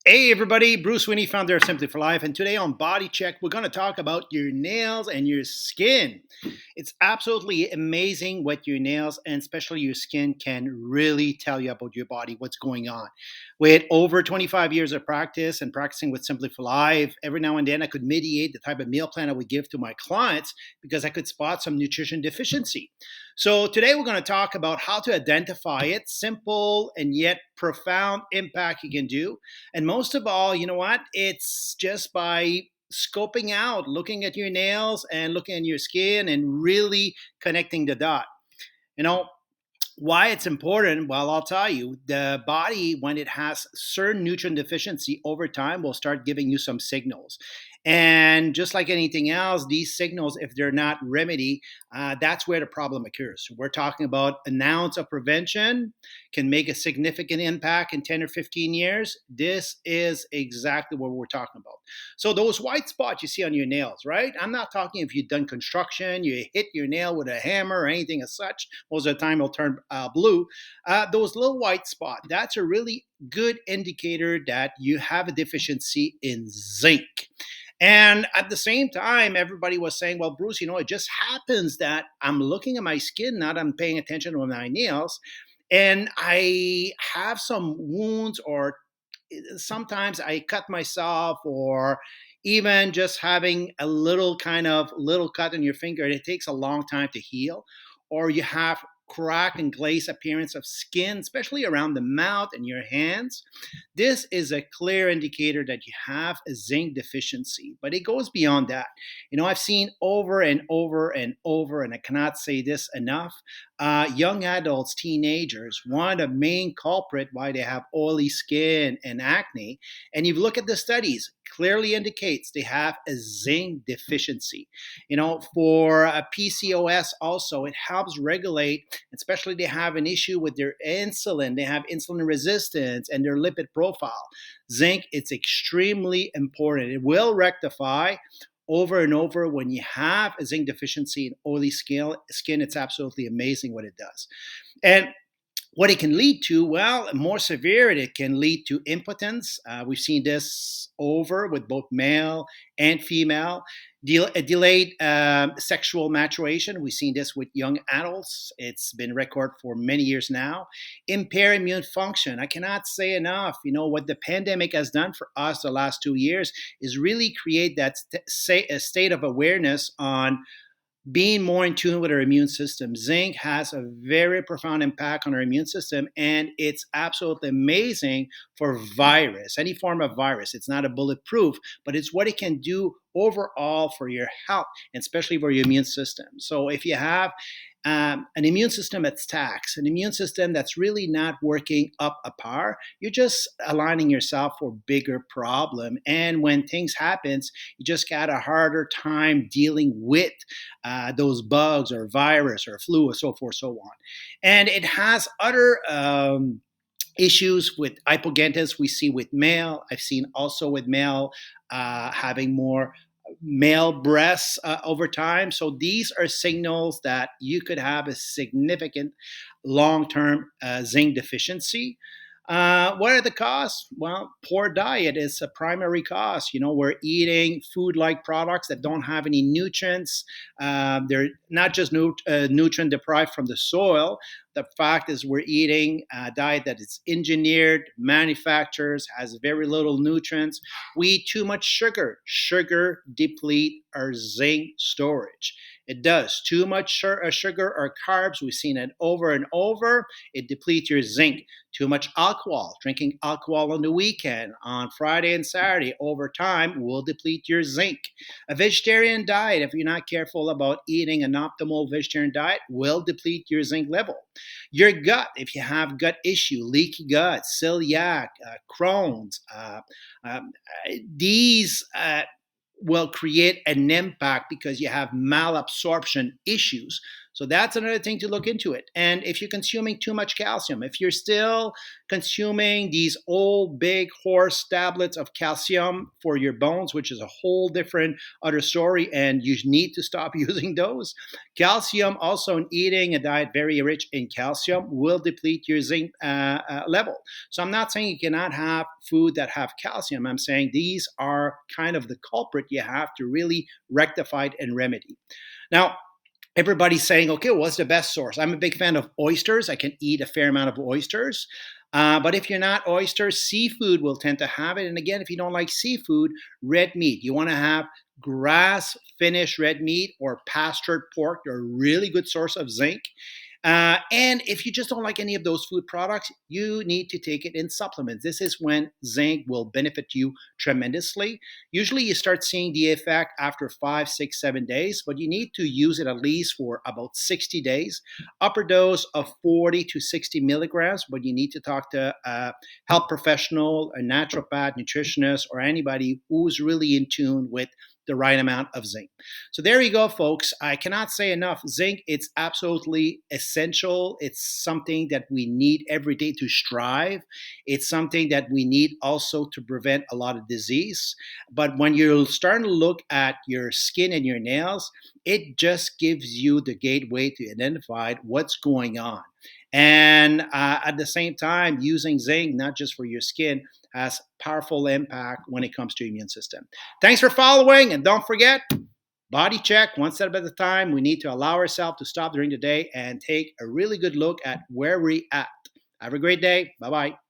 Hey everybody, Bruce Winnie, founder of Simply for Life, and today on Body Check, we're going to talk about your nails and your skin. It's absolutely amazing what your nails and especially your skin can really tell you about your body, what's going on. With over 25 years of practice and practicing with Simply for Life, every now and then I could mediate the type of meal plan I would give to my clients because I could spot some nutrition deficiency. So today we're going to talk about how to identify it, simple and yet profound impact you can do, and most of all, you know what? It's just by scoping out, looking at your nails and looking at your skin and really connecting the dot. You know, why it's important? Well, I'll tell you, the body, when it has certain nutrient deficiency over time, will start giving you some signals. And just like anything else, these signals, if they're not remedy, that's where the problem occurs. We're talking about an ounce of prevention can make a significant impact in 10 or 15 years. This is exactly what we're talking about. So those white spots you see on your nails, right? I'm not talking if you've done construction, you hit your nail with a hammer or anything as such. Most of the time it'll turn blue. Those little white spots, that's a really good indicator that you have a deficiency in zinc. And at the same time, everybody was saying, well, Bruce, it just happens that I'm looking at my skin, not I'm paying attention to my nails, and I have some wounds, or sometimes I cut myself, or even just having a little kind of little cut on your finger, and it takes a long time to heal, or you have crack and glaze appearance of skin, especially around the mouth and your hands. This is a clear indicator that you have a zinc deficiency, but it goes beyond that. I've seen over and over and over, and I cannot say this enough. Young adults, teenagers, one of the main culprit why they have oily skin and acne. And you look at the studies, clearly indicates they have a zinc deficiency. For PCOS also, it helps regulate, especially they have an issue with their insulin, they have insulin resistance and their lipid profile. Zinc, it's extremely important. It will rectify over and over when you have a zinc deficiency in oily skin. It's absolutely amazing what it does. And what it can lead to, well, more severe, it can lead to impotence. We've seen this over with both male and female. Delayed sexual maturation. We've seen this with young adults. It's been recorded for many years now. Impaired immune function. I cannot say enough. What the pandemic has done for us the last 2 years is really create that a state of awareness on being more in tune with our immune system. Zinc has a very profound impact on our immune system, and it's absolutely amazing for virus, any form of virus. It's not a bulletproof, but it's what it can do overall for your health, and especially for your immune system. So if you have an immune system that's taxed, an immune system that's really not working up a par, you're just aligning yourself for bigger problem. And when things happens, you just got a harder time dealing with those bugs or virus or flu or so forth, so on. And it has other issues with hypogentis we see with male. I've seen also with male having more male breasts over time. So these are signals that you could have a significant long-term zinc deficiency. What are the costs? Well, poor diet is a primary cost. We're eating food-like products that don't have any nutrients. They're not just nutrient deprived from the soil. The fact is, we're eating a diet that is engineered, manufactures, has very little nutrients. We eat too much sugar. Sugar deplete our zinc storage. It does. Too much sugar or carbs, we've seen it over and over. It depletes your zinc. Too much alcohol, drinking alcohol on the weekend, on Friday and Saturday, over time will deplete your zinc. A vegetarian diet, if you're not careful about eating an optimal vegetarian diet, will deplete your zinc level. Your gut, if you have gut issue, leaky gut, celiac, Crohn's, these will create an impact because you have malabsorption issues. So that's another thing to look into it. And if you're consuming too much calcium, if you're still consuming these old big horse tablets of calcium for your bones, which is a whole different other story, and you need to stop using those. Calcium, also in eating a diet very rich in calcium, will deplete your zinc level. So I'm not saying you cannot have food that have calcium. I'm saying these are kind of the culprit you have to really rectify and remedy. Now, everybody's saying, okay, what's the best source? I'm a big fan of oysters. I can eat a fair amount of oysters. But if you're not oysters, seafood will tend to have it. And again, if you don't like seafood, red meat. You want to have grass finished red meat or pastured pork. They're a really good source of zinc. And if you just don't like any of those food products, you need to take it in supplements. This is when zinc will benefit you tremendously. Usually, you start seeing the effect after 5, 6, 7 days, but you need to use it at least for about 60 days. Upper dose of 40 to 60 milligrams, but you need to talk to a health professional, a naturopath, nutritionist, or anybody who's really in tune with the right amount of zinc. So there you go, folks. I cannot say enough. Zinc, it's absolutely essential. It's something that we need every day to strive. It's something that we need also to prevent a lot of disease. But when you're starting to look at your skin and your nails, it just gives you the gateway to identify what's going on. And at the same time, using zinc, not just for your skin, has powerful impact when it comes to immune system. Thanks for following, and don't forget, body check one step at a time. We need to allow ourselves to stop during the day and take a really good look at where we're at. Have a great day. Bye bye.